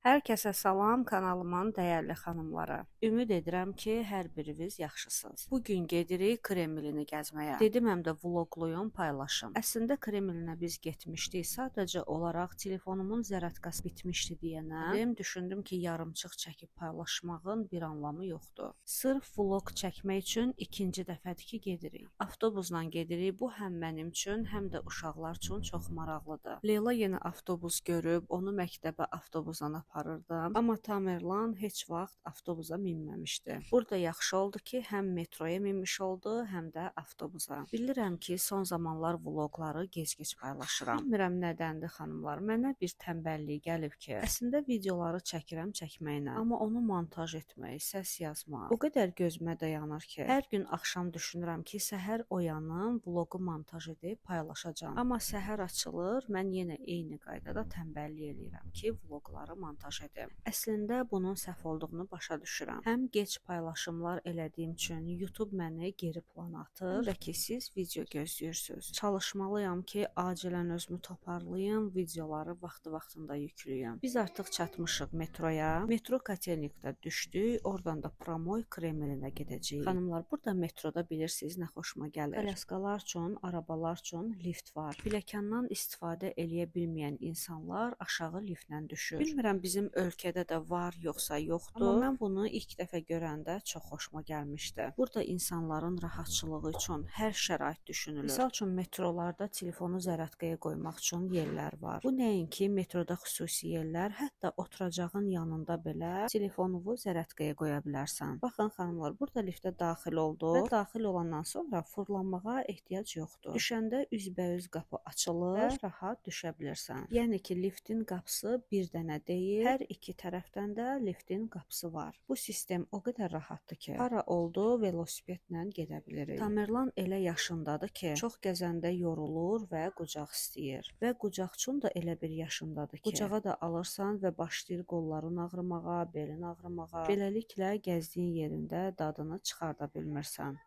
Hər kəsə salam, kanalımın dəyərli xanımları. Ümid edirəm ki, hər biriniz yaxşısınız. Bu gün gedirik Kremlini gəzməyə. Dedim həm də vloqluyum, paylaşım. Əslində Kremlinə biz getmişdik, sadəcə olaraq telefonumun zərərtkası bitmişdi deyənə. Düşündüm ki, yarımçıq çəkib paylaşmağın bir anlamı yoxdur. Sırf vloq çəkmək üçün ikinci dəfədir ki, gedirik. Avtobusla gedirik. Bu həm mənim üçün, həm də uşaqlar üçün çox maraqlıdır. Leyla yeni avtobus görüb, onu məktəbə avtobusla aparırdım. Amma Tamerlan heç vaxt avtobusa minməmişdi. Burada yaxşı oldu ki, həm metroya minmiş oldu, həm də avtobusa. Bilirəm ki, son zamanlar vloqları gec-gec paylaşıram. Bilmirəm nədəndir xanımlar. Mənə bir tənbəllik gəlib ki, əslində videoları çəkirəm çəkməklə, amma onu montaj etmək, səs yazmaq o qədər gözümə dayanır ki, hər gün axşam düşünürəm ki, səhər oyanım, vloqu montaj edib paylaşacağam. Amma səhər açılır, mən yenə eyni qaydada tənbəllik eləyirəm ki, vloqları montaj edim. Əslində bunun səhv olduğunu başa düşürəm. Həm gec paylaşımlar elədiyim üçün YouTube məni geri plana atır və ki siz video gözləyirsiniz. Çalışmalıyam ki, acilən özümü toparlayım, videoları vaxtında yükləyim. Biz artıq çatmışıq metroya. Metro Kotelnikdə düşdük. Oradan da Pramoy Kremlinə gedəcəyik. Xanımlar, burada metroda bilirsiniz nə xoşuma gəlir. Kolyaskalar üçün, arabalar üçün lift var. Pilləkəndən istifadə eləyə bilməyən insanlar aşağı liftlə düşür. Bilmirəm bizim ölkədə də var yoxsa yoxdur. Amma mən bunu ilk dəfə görəndə çox xoşuma gəlmişdi. Burada insanların rahatçılığı üçün hər şərait düşünülür. Misal üçün metrolarda telefonu zərərtkaya qoymaq üçün yerlər var. Bu nəinki metroda xüsusi yerlər, hətta oturacağın yanında belə telefonunu zərərtkaya qoya bilərsən. Baxın xanımlar, burada liftə daxil oldu və daxil olandan sonra fırlanmağa ehtiyac yoxdur. Düşəndə üzbəüz qapı açılır və rahat düşə bilirsən. Yəni ki, liftin qapısı bir dənə deyil, hər iki tərəfdən də liftin qapısı var. Bu sistem o qədər rahatdır ki, hara oldu velosipedlə gedə bilirik. Tamerlan elə yaşındadır ki, çox gəzəndə yorulur və qucaq istəyir. Və qucaq üçün də elə bir yaşındadır ki, qucağa da alırsan və başlayır qolların ağrımağa, belin ağrımağa. Beləliklə gəzdiyin yerində dadını çıxarda bilmirsən.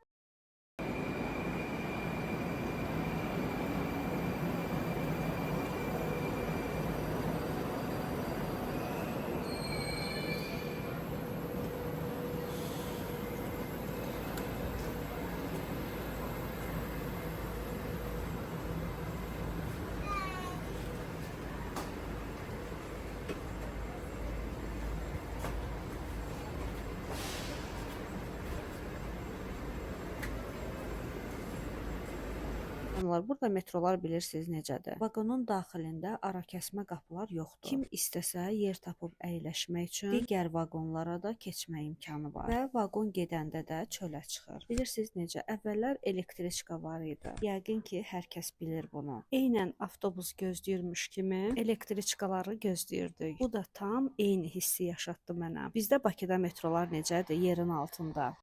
Burada metrolar bilirsiniz necədir. Vaqonun daxilində arakəsmə qapılar yoxdur. Kim istəsə yer tapıb əyləşmək üçün digər vaqonlara da keçmə imkanı var. Və vaqon gedəndə də çölə çıxır. Bilirsiniz necə? Əvvəllər elektriçka var idi. Yəqin ki, hər kəs bilir bunu. Eynən avtobus gözləyirmiş kimi elektriçkaları gözləyirdik. Bu da tam eyni hissi yaşatdı mənə. Bizdə Bakıda metrolar necədir? Yerin altında.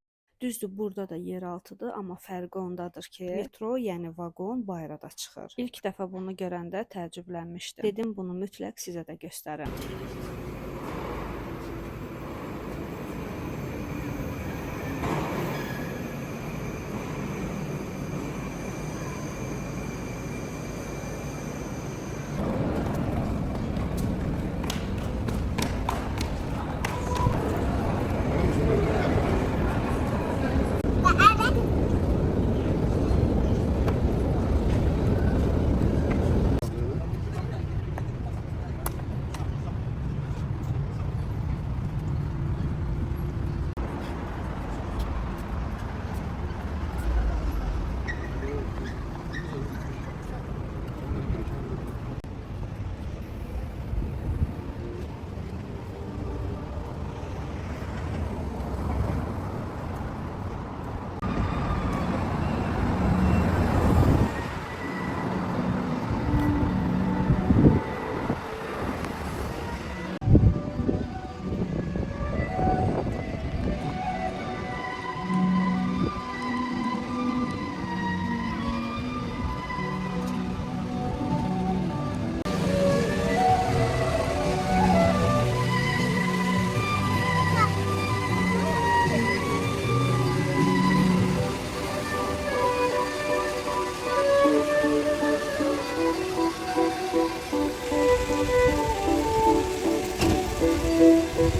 Düzdür, burada da yeraltıdır, amma fərqi ondadır ki, metro, yəni vaqon bayrada çıxır. İlk dəfə bunu görəndə təəccüblənmişdim. Dedim, bunu mütləq sizə də göstərim. Hı.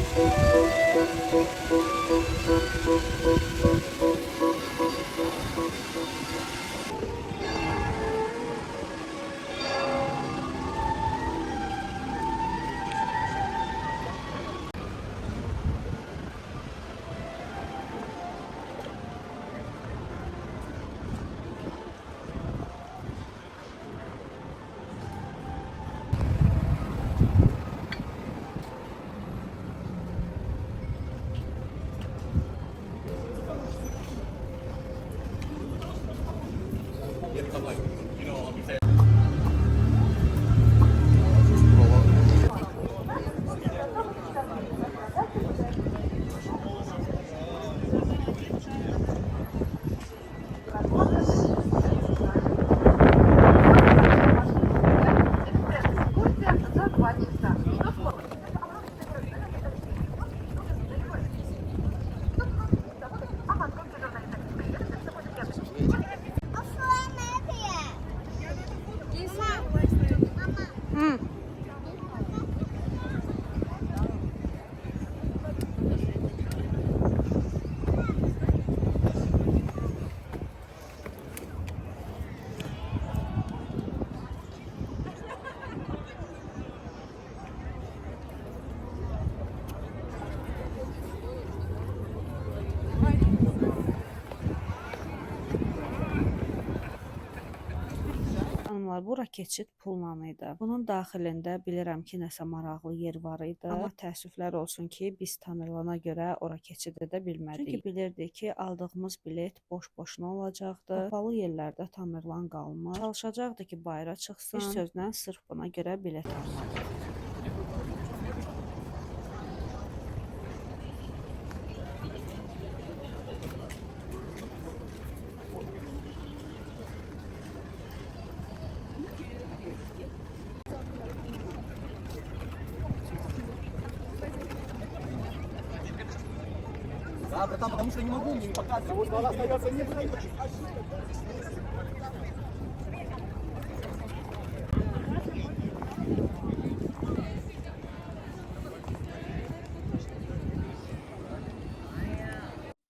Xanımlar, bura keçid pulla idi. Bunun daxilində bilirəm ki, nəsə maraqlı yer var idi. Amma təəssüflər olsun ki, biz Tamerlana görə ora keçid edə bilmədik. Çünki bilirdik ki, aldığımız bilet boş-boşuna olacaqdı. Qapalı yerlərdə Tamerlan qalmış. Çalışacaqdı ki, bayıra çıxsın. Bir sözlə sırf buna görə bilet almadı. Да, братан, потому что не могу, мне не показывать. Потому что она остается не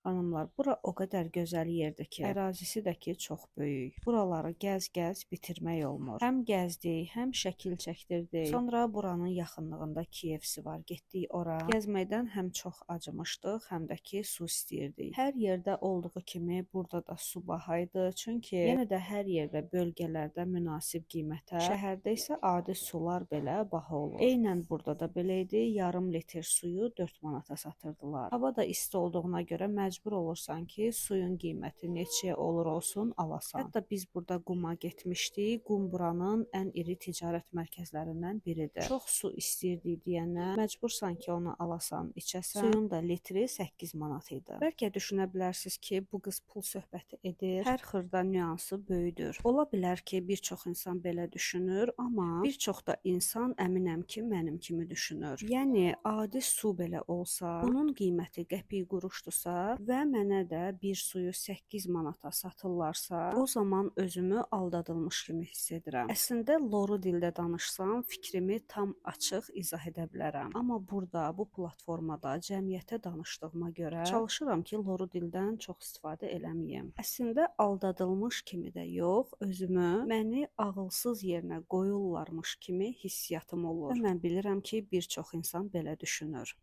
Xanımlar, bura o qədər gözəl yerdir ki, ərazisi də ki çox böyük. Buraları gəz-gəz bitirmək olmur. Həm gəzdik, həm şəkil çəkdirdik. Sonra buranın yaxınlığında KFC var. Getdik ora. Gəzməkdən həm çox acımışdıq, həm də ki su istəyirdik. Hər yerdə olduğu kimi burada da su bahaydı. Çünki yenə də hər yerdə bölgələrdə münasib qiymətə, şəhərdə isə adi sular belə baha olur. Eynən burada da belə idi. Yarım litr suyu 4 manata satırdılar. Hava da isti olduğuna görə məcbur olursan ki, suyun qiyməti neçə olur olsun alasan. Hətta biz burada Quma getmişdik. Qum buranın ən iri ticarət mərkəzlərindən biridir. Çox su istəyirdik deyənə məcbursan ki, onu alasan, içəsən. Suyun da litri 8 manat idi. Bəlkə düşünə bilərsiniz ki, bu qız pul söhbəti edir. Hər xırda nüansı böyüdür. Ola bilər ki, bir çox insan belə düşünür, amma bir çox da insan əminəm ki, mənim kimi düşünür. Yəni adi su belə olsa, bunun qiyməti qəpik quruşdursa və mənə də bir suyu 8 manata satırlarsa, o zaman özümü aldadılmış kimi hiss edirəm. Əslində loru dildə danışsam, fikrimi tam açıq izah edə bilərəm. Amma burada, bu platformada cəmiyyətə danışdığıma görə çalışıram ki, loru dildən çox istifadə eləməyim. Əslində aldadılmış kimi də yox, özümü məni ağılsız yerinə qoyurlarmış kimi hissiyatım olur. Və mən bilirəm ki, bir çox insan belə düşünür.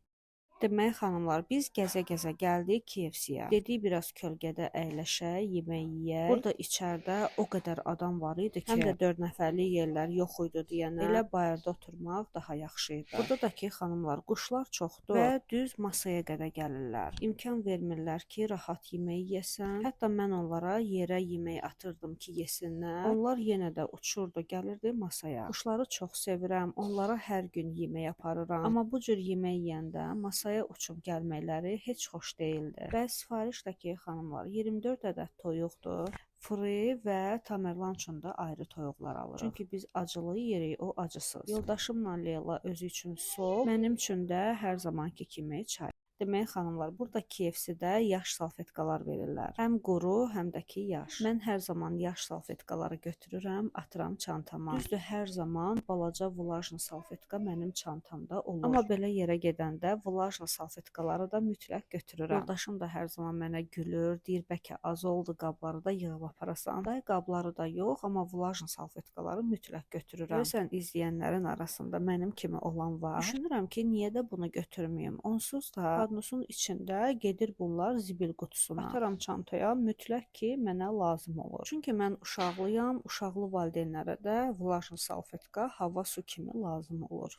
Demək xanımlar, biz gəzə-gəzə gəldik KFC-yə. Dedik biraz kölgədə əyləşək, yemək yeyək. Burada içəridə o qədər adam var idi ki, həm də 4 nəfərlik yerlər yox idi deyənə, elə bayırda oturmaq daha yaxşı idi. Burada da ki, xanımlar, quşlar çoxdur və düz masaya qədər gəlirlər. İmkan vermirlər ki, rahat yemək yesən. Hətta mən onlara yerə yemək atırdım ki, yesinlər. Onlar yenə də uçurdu, gəlirdi masaya. Quşları çox sevirəm, onlara hər gün yemək aparıram. Amma bu cür yemək yeyəndə masaya uçub gəlməkləri heç xoş deyildi. Və sifarişdəki xanımlar 24 ədəd toyuqdur. Free və Tamerlan üçün də ayrı toyuqlar alırıq. Çünki biz acılı yerik, o acısız. Yoldaşımla Leyla özü üçün sol, mənim üçün də hər zamanki kimi çay. Demək xanımlar, burada KFC-də yaş salfetkalar verirlər. Həm quru, həm də ki yaş. Mən hər zaman yaş salfetkaları götürürəm, atıram çantama. Düzdür, hər zaman balaca vlajna salfetka mənim çantamda olur. Amma belə yerə gedəndə vlajna salfetkaları da mütləq götürürəm. Yoldaşım da hər zaman mənə gülür, deyir bəlkə az oldu, qabları da yığıb aparasan. Day qabları da yox, amma vlajna salfetkaları mütləq götürürəm. Görəsən izləyənlərin arasında mənim kimi olan var. Düşünürəm ki, niyə də bunu götürməyim? Onsuz da padnosun içində gedir bunlar zibil qutusuna. Ataram çantaya, mütləq ki, mənə lazım olur. Çünki mən uşaqlıyam, uşaqlı valideynlərə də vlajna salfetka hava su kimi lazım olur.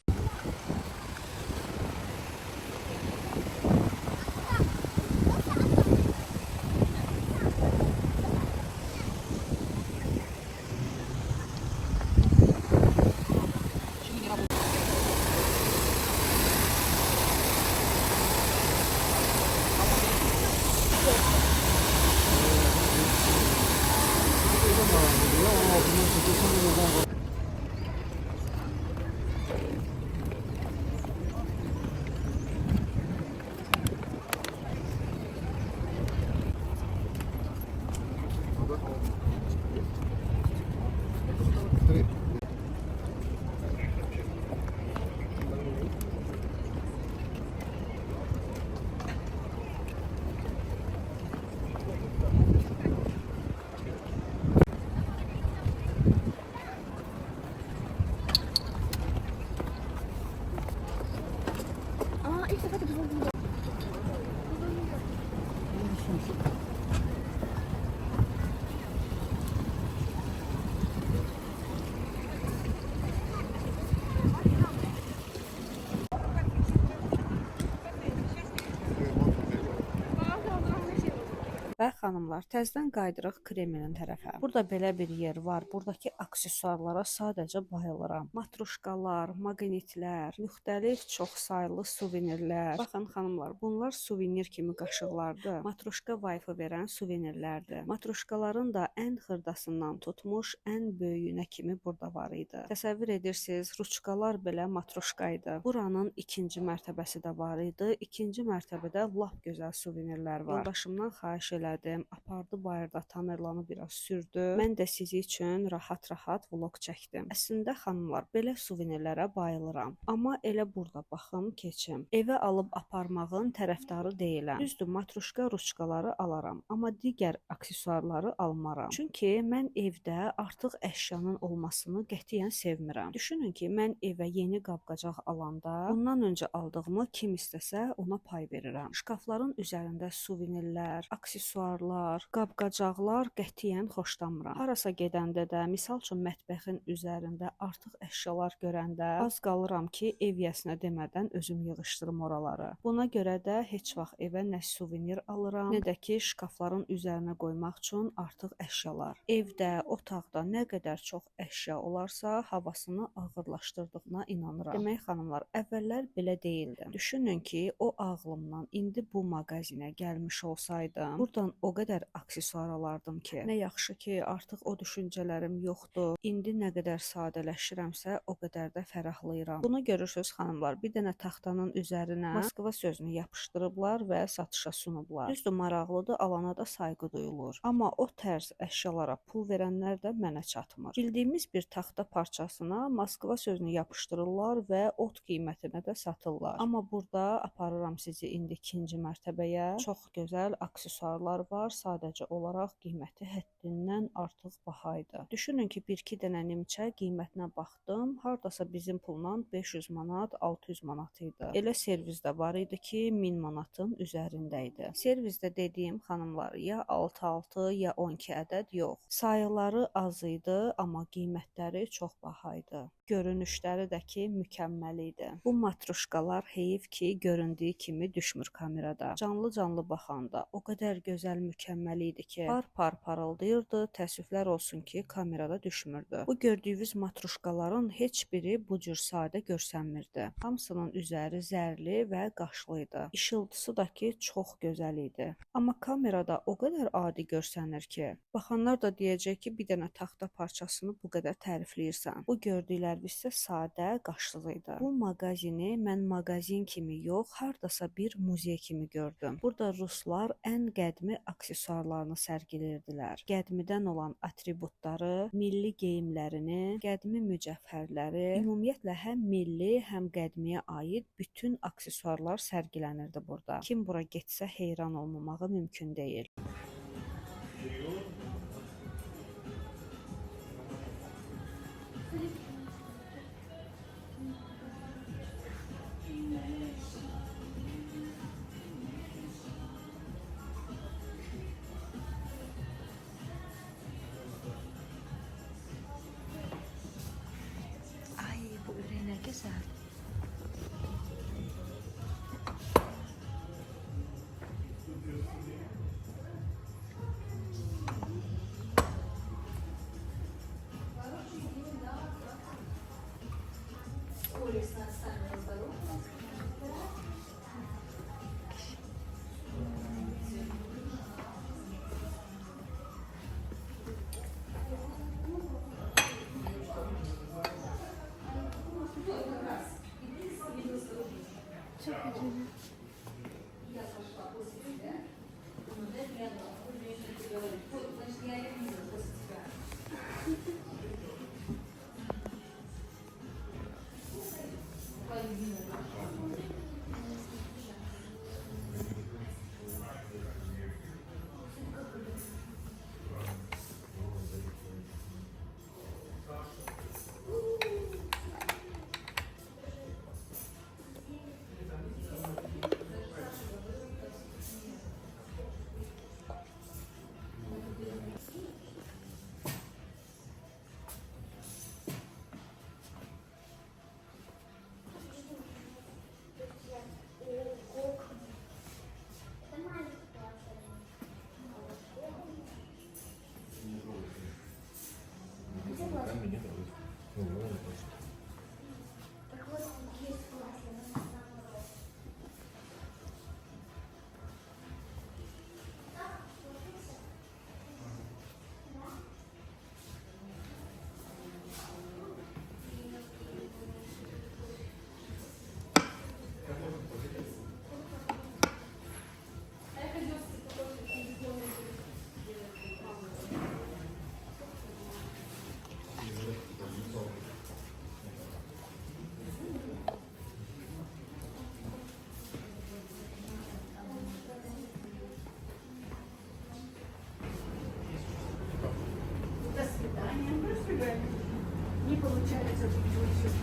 İlk defa da biz olduk. Və xanımlar, təzədən qayıdırıq Kremlin tərəfə. Burada belə bir yer var. Buradakı aksesuarlara sadəcə bayılıram. Matruşkalar, maqnitlər, müxtəlif çoxsaylı suvenirlər. Baxın xanımlar, bunlar suvenir kimi qaşıqlardır. Matruşka vayfı verən suvenirlərdir. Matruşkaların da ən xırdasından tutmuş, ən böyüyünə kimi burada var idi. Təsəvvür edirsiniz, ruçkalar belə matruşka idi. Buranın ikinci mərtəbəsi də var idi. İkinci mərtəbədə lap gözəl suvenirlər var. Yoldaşımdan xahiş elədim, apardı bayırda Tamerlanı biraz sürdü. Mən də sizi üçün rahat-rahat vlog çəkdim. Əslində xanımlar, belə suvenirlərə bayılıram. Amma elə burada baxım, keçim. Evə alıb aparmağın tərəfdarı deyiləm. Düzdür, matruşka, ruçkaları alaram, amma digər aksesuarları almaram. Çünki mən evdə artıq əşyanın olmasını qətiyyən sevmirəm. Düşünün ki, mən evə yeni qab-qacaq alanda, bundan öncə aldığımı kim istəsə ona pay verirəm. Şkafların üzərində suvenirlər, aksesuarlar, qab-qacaqlar qətiyyən xoşlamıram. Harasa gedəndə də, misal üçün mətbəxin üzərində artıq əşyalar görəndə az qalıram ki, ev yəsinə demədən özüm yığışdırım oraları. Buna görə də heç vaxt evə nə suvenir alıram, nə də ki, şkafların üzərinə qoymaq üçün artıq əşyalar. Evdə, otaqda nə qədər çox əşya olarsa, havasını ağırlaşdırdığına inanıram. Demək xanımlar, əvvəllər belə deyildim. Düşünün ki, o ağlımdan indi bu mağazinə gəlmiş olsaydım, buradan o qədər aksesuar alardım ki, nə yaxşı ki, artıq o düşüncələrim yoxdur. İndi nə qədər sadələşirəmsə, o qədər də fərahlayıram. Bunu görürsünüz xanımlar, bir dənə taxtanın üzərinə Moskva sözünü yapışdırıblar və satışa sunublar. Düzdür, maraqlıdır, alana da sayğı duyulur. Amma o tərz əşyalara pul verənlər də mənə çatmır. Bildiyimiz bir taxta parçasına Moskva sözünü yapışdırırlar və ot qiymətinə də satırlar. Amma burada aparıram sizi indi ikinci mərtəbəyə. Çox gözəl aksesuarlar var, sadəcə olaraq qiyməti həddindən artıq baha idi. Düşünün ki, bir-iki dənə nimçə qiymətinə baxdım, hardasa bizim pulla 500 manat, 600 manat idi. Elə servizdə var idi ki, 1000 manatın üzərində idi. Servizdə dediyim xanımlar, ya 6-6, ya 12 ədəd yox. Sayıları az idi, amma qiymətləri çox baha idi. Görünüşləri də ki, mükəmməl idi. Bu matruşkalar heyif ki, göründüyü kimi düşmür kamerada. Canlı-canlı baxanda o qədər gözəl gözəl, mükəmməl idi ki, par parıldayırdı. Təəssüflər olsun ki, kamerada düşmürdü. Bu gördüyünüz matruşkaların heç biri bu cür sadə görsənmirdi. Hamısının üzəri zərli və qaşlı idi. İşıltısı da ki, çox gözəl idi. Amma kamerada o qədər adi görsənir ki, baxanlar da deyəcək ki, bir dənə taxta parçasını bu qədər tərifləyirsən. Bu gördükləriniz isə sadə, qaşlı idi. Bu mağazini mən mağazin kimi yox, hardasa bir muzey kimi gördüm. Burada ruslar ən qədimi aksesuarlarını sərgiləyirdilər. Qədimidən olan atributları, milli geyimlərini, qədimi mücəvhərləri, ümumiyyətlə həm milli, həm qədimiyə aid bütün aksesuarlar sərgilənirdi burada. Kim bura getsə heyran olmamağı mümkün deyil. Ay, bu ürək nə gözəl. Не получается чуть-чуть.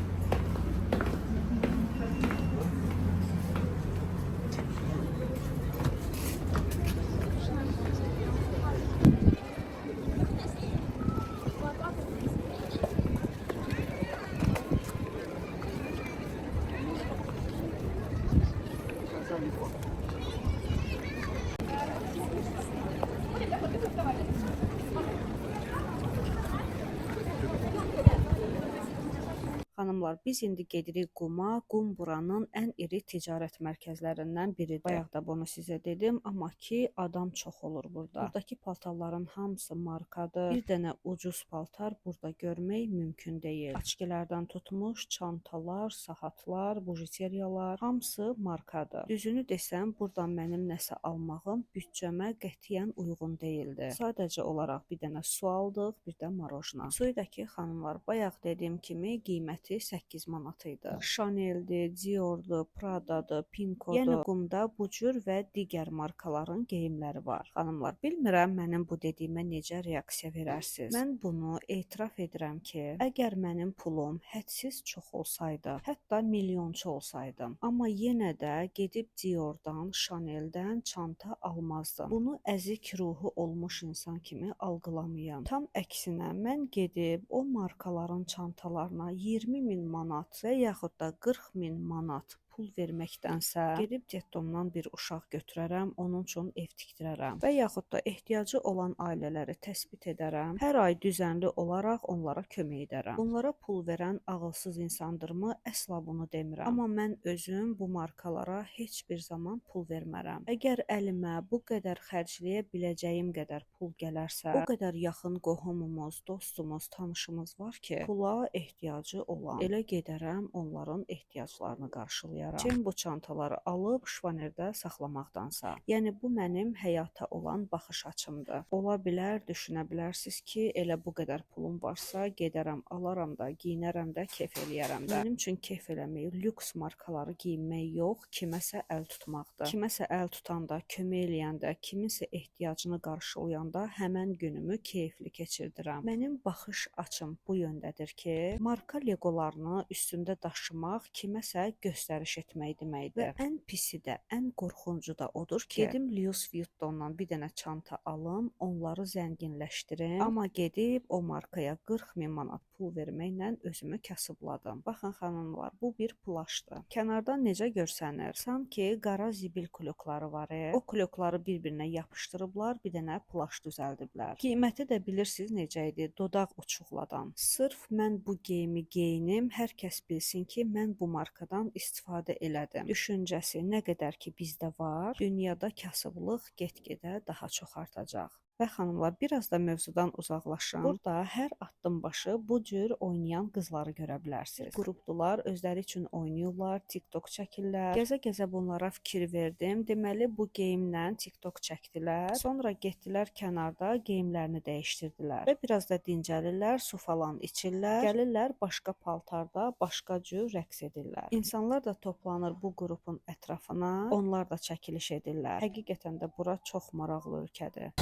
Xanımlar, biz indi gedirik Quma. Qum buranın ən iri ticarət mərkəzlərindən biridir. Bayaq da bunu sizə dedim, amma ki adam çox olur burada. Buradakı paltarların hamısı markadır. Bir dənə ucuz paltar burada görmək mümkün deyil. Açkilərdən tutmuş, çantalar, saatlar, bujuteriyalar hamısı markadır. Düzünü desəm, buradan mənim nəsə almağım büdcəmə qətiyyən uyğun deyildi. Sadəcə olaraq bir dənə su aldıq, bir də marojna. Suyu da ki, xanımlar, bayaq dediyim kimi qiyməti 8 manat idi. Chanel'dir, Dior'dur, Prada'dır, Pinko'dur. Yəni Qumda bu cür və digər markaların geyimləri var. Xanımlar, bilmirəm mənim bu dediyimə necə reaksiya verərsiniz. Mən bunu etiraf edirəm ki, əgər mənim pulum hədsiz çox olsaydı, hətta milyonçu olsaydım, amma yenə də gedib Dior'dan, Chanel'dən çanta almazdım. Bunu əzik ruhu olmuş insan kimi algılamayam. Tam əksinə, mən gedib o markaların çantalarına 20.000 manat və yaxud da 40.000 manat pul verməkdənsə gedib getdomdan bir uşaq götürərəm, onun üçün ev tikdirərəm və yaxud da ehtiyacı olan ailələri təsbit edərəm. Hər ay düzənli olaraq onlara kömək edərəm. Onlara pul verən ağılsız insandırmı? Əsla bunu demirəm. Amma mən özüm bu markalara heç bir zaman pul vermərəm. Əgər əlimə bu qədər xərcləyə biləcəyim qədər pul gələrsə, o qədər yaxın qohumumuz, dostumuz, tanışımız var ki, pula ehtiyacı olan. Elə gedərəm, onların ehtiyaclarını qarşılayaram. Çin bu çantaları alıb şvanerdə saxlamaqdansa. Yəni bu mənim həyata olan baxış açımdır. Ola bilər, düşünə bilərsiniz ki, elə bu qədər pulum varsa, gedərəm, alaram da, giyinərəm də, kef eləyərəm də. Mənim üçün kef eləmək, lüks markaları giyinmək yox, kiməsə əl tutmaqdır. Kiməsə əl tutanda, kömək eləyəndə, kiminsə ehtiyacını qarşılayanda həmən günümü keyfli keçirdirəm. Mənim baxış açım bu yöndədir ki, marka legolarını üstündə daşımaq kiməsə göstəriş etmək deməkdir. Və ən pisi də, ən qorxuncu da odur ki, gedim Louis Vuittondan bir dənə çanta alım, onları zənginləşdirim, amma gedib o markaya 40.000 manat pul verməklə özümü kasıbladım. Baxın xanımlar, bu bir plaşdır. Kənardan necə görsənir? Sanki qara zibil klokları var. O klokları bir-birinə yapışdırıblar, bir dənə plaş düzəldiblər. Qiyməti də bilirsiniz necə idi? Dodaq uçuqladan. Sırf mən bu geyimi geyinim, hər kəs bilsin ki, mən bu markadan istifadə elədim. Düşüncəsi nə qədər ki bizdə var, dünyada kasıblıq get-gedə daha çox artacaq. Və xanımlar, biraz da mövzudan uzaqlaşın. Burada hər addım başı bu cür oynayan qızları görə bilərsiniz. Qrupdular, özləri üçün oynayırlar, TikTok çəkirlər. Gəzə-gəzə bunlara fikir verdim. Deməli, bu geyimlə TikTok çəkdilər. Sonra getdilər kənarda geyimlərini dəyişdirdilər. Və biraz da dincəlirlər, su falan içirlər. Gəlirlər başqa paltarda, başqa cür rəqs edirlər. İnsanlar da toplanır bu qrupun ətrafına. Onlar da çəkiliş edirlər. Həqiqətən də bura çox maraqlı ölkədir.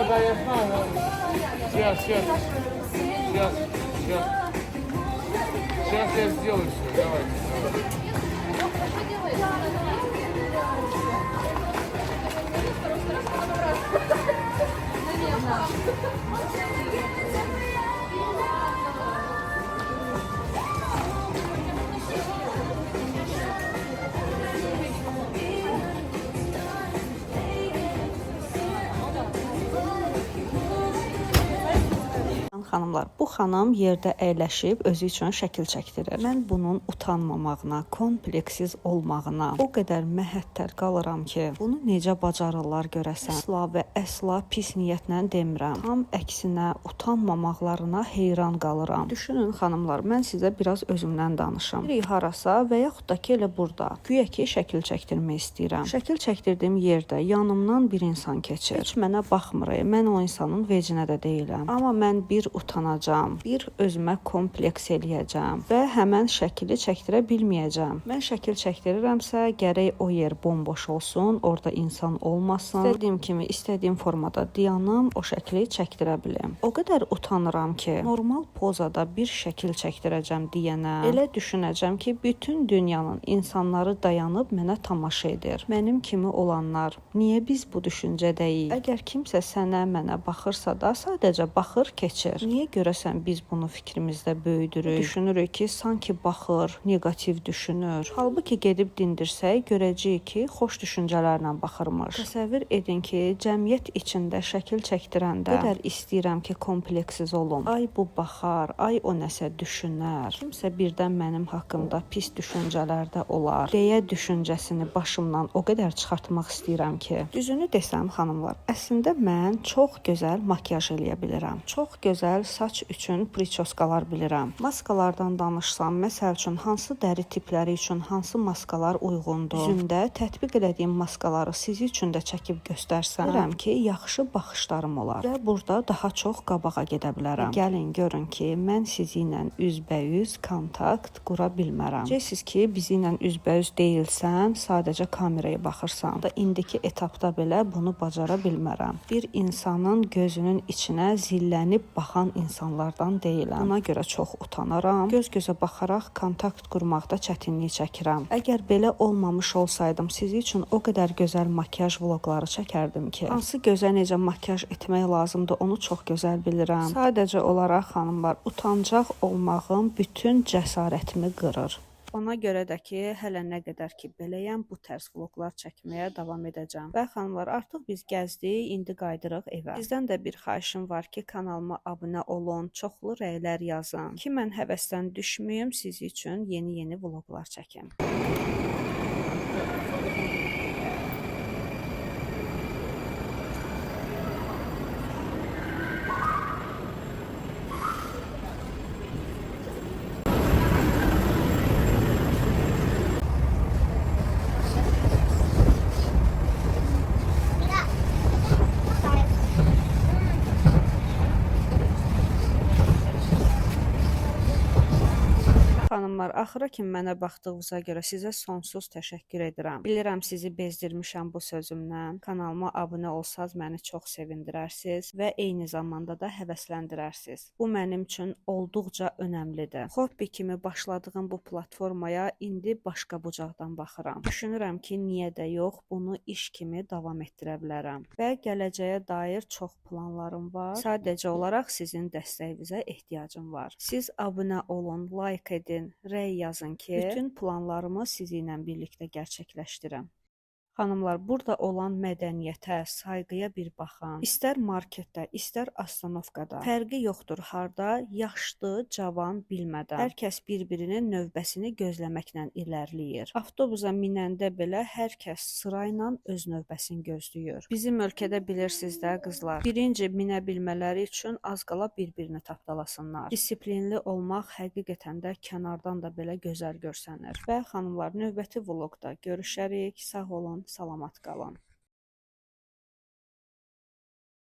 Да, я знаю. Сейчас я сделаю все. Давай. Xanımlar, bu xanım yerdə əyləşib özü üçün şəkil çəkdirir. Mən bunun utanmamağına, kompleksiz olmağına o qədər məhəttər qalıram ki, bunu necə bacarırlar görəsən. Əsla və əsla pis niyyətlə demirəm. Tam əksinə utanmamaqlarına heyran qalıram. Düşünün xanımlar, mən sizə biraz özümdən danışım. Birik harasa və yaxud da ki elə burada. Güya ki şəkil çəkdirmək istəyirəm. Şəkil çəkdirdiyim yerdə yanımdan bir insan keçir. Heç mənə baxmır. Mən o insanın vecinə də deyiləm. Amma mən bir utanacağam, bir özümə kompleks eləyəcəm və həmən şəkili çəkdirə bilməyəcəm. Mən şəkil çəkdirirəmsə, gərək o yer bomboş olsun, orada insan olmasın. İstədiyim kimi, istədiyim formada dayanım, o şəkili çəkdirə bilim. O qədər utanıram ki, normal pozada bir şəkil çəkdirəcəm deyənə, elə düşünəcəm ki, bütün dünyanın insanları dayanıb mənə tamaşa edir. Mənim kimi olanlar, niyə biz bu düşüncədəyik? Əgər kimsə sənə, mənə baxırsa da, sadəcə baxır, keçir. Niyə görəsən biz bunu fikrimizdə böyüdürük? Düşünürük ki, sanki baxır, negativ düşünür. Halbuki gedib dindirsək, görəcəyik ki, xoş düşüncələrlə baxırmış. Təsəvvür edin ki, cəmiyyət içində şəkil çəkdirəndə qədər istəyirəm ki, kompleksiz olum. Ay bu baxar, ay o nəsə düşünər. Kimsə birdən mənim haqqımda pis düşüncələrdə olar. Deyə düşüncəsini başımdan o qədər çıxartmaq istəyirəm ki, düzünü desəm xanımlar, əslində mən çox gözəl makyaj eləyə bilirəm. Çox gözəl saç üçün pričoskalar bilirəm. Maskalardan danışsam, məsəl üçün hansı dəri tipləri üçün hansı maskalar uyğundur? Üzümdə tətbiq elədiyim maskaları sizi üçün də çəkib göstərsəm, bilirəm ki, yaxşı baxışlarım olar və burada daha çox qabağa gedə bilərəm. Gəlin görün ki, mən sizi ilə üzbəüz kontakt qura bilmərəm. Deyirsiz ki, bizi ilə üzbəüz deyilsən, sadəcə kameraya baxırsan. Da indiki etapda belə bunu bacara bilmərəm. Bir insanın gözünün içinə zillənib baxan insanlardan deyiləm. Buna görə çox utanaram. Göz-gözə baxaraq kontakt qurmaqda çətinlik çəkirəm. Əgər belə olmamış olsaydım, sizi üçün o qədər gözəl makyaj vloqları çəkərdim ki, hansı gözə necə makyaj etmək lazımdır, onu çox gözəl bilirəm. Sadəcə olaraq xanımlar, utancaq olmağım bütün cəsarətimi qırır. Ona görə də ki, hələ nə qədər ki beləyəm, bu tərz vloqlar çəkməyə davam edəcəm. Və xanımlar, artıq biz gəzdik, indi qaydırıq evə. Sizdən də bir xahişim var ki, kanalıma abunə olun, çoxlu rəylər yazın ki, mən həvəsdən düşməyim, siz üçün yeni vloqlar çəkim. Xanımlar, axıra kimi mənə baxdığınıza görə sizə sonsuz təşəkkür edirəm. Bilirəm sizi bezdirmişəm bu sözümlə. Kanalıma abunə olsaz məni çox sevindirərsiniz və eyni zamanda da həvəsləndirərsiniz. Bu mənim üçün olduqca önəmlidir. Hobbi kimi başladığım bu platformaya indi başqa bucaqdan baxıram. Düşünürəm ki, niyə də yox, bunu iş kimi davam etdirə bilərəm. Və gələcəyə dair çox planlarım var. Sadəcə olaraq sizin dəstəyinizə ehtiyacım var. Siz abunə olun, like edin, rəy yazın ki, bütün planlarımı sizinlə birlikdə gerçəkləşdirəm. Xanımlar, burada olan mədəniyyətə, sayğıya bir baxın. İstər marketdə, istər astanovkada. Fərqi yoxdur harda, yaşlı, cavan bilmədən. Hər kəs bir-birinin növbəsini gözləməklə irəliləyir. Avtobusa minəndə belə hər kəs sırayla öz növbəsini gözləyir. Bizim ölkədə bilirsiniz də qızlar, birinci minə bilmələri üçün az qala bir-birini tapdalasınlar. Disiplinli olmaq həqiqətən də kənardan da belə gözəl görsənir. Və xanımlar, növbəti vloqda görüşərik. Sağ olun. Salamat qalın.